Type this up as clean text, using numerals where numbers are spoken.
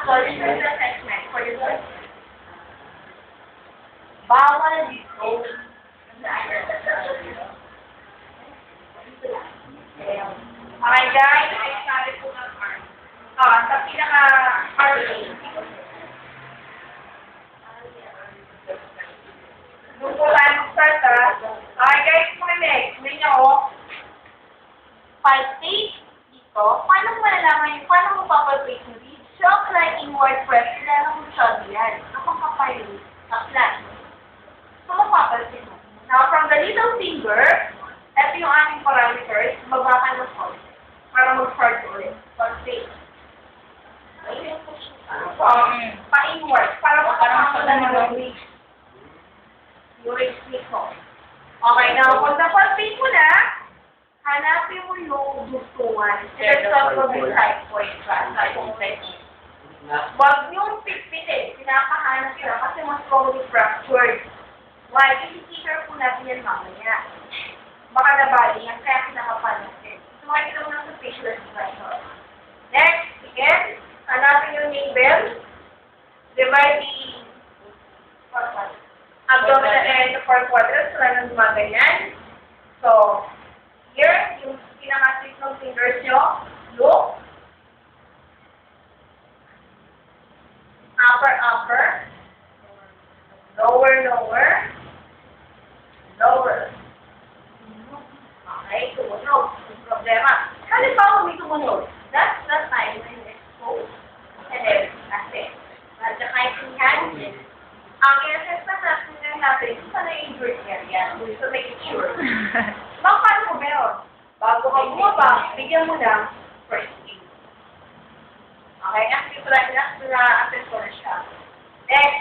example, this is assessment for the book. Bawal dito. Okay guys, ay sabi po ng arm. Sa pinaka-RA. Doon po tayo mag-start Okay guys, next. Hindi nyo, palpate dito. Paano mo malalaman yun? Paano mo papalpate mo dito? Shock like inward pressure na ng sabi yan. Kapag kapay sa flat. So, mapapalpate mo. Now, from the little finger, ito yung aming parameters, baba ka ng pulse. Para mag-start ulit. Palpate. Pa-inward. Para makakaroon ng reach. Yung reach mo. Okay, now, kung napalpate mo na, hanapin mo yung gustuhan. Instead of the side point ba? Huwag yung pitpitin. Pinakahanap yun kasi mas strongly fractured. Why? Kasi teacher po natin yan mamaya. Baka nabali yan, kaya pinakapan natin. So, makikita mo lang sa facial expression. Next, again, hanapin yung navel. Divide the abdominal area into 4 quadrants. Wala nang gumaganyan. So, here, yung pinaka-six ng fingers nyo, look, upper, lower, lower. Okay, tumunog. Yung problema. Halimbawa, may tumunog. That's the time when you expose. And then, that's it. At the kind of hand, ang i-assess natin, sa na-injured area. So, make it sure. Paano mo meron? Bago ka bumaba, bigyan mo ng first aid. Okay? Actually, na-assess ko na siya. Next,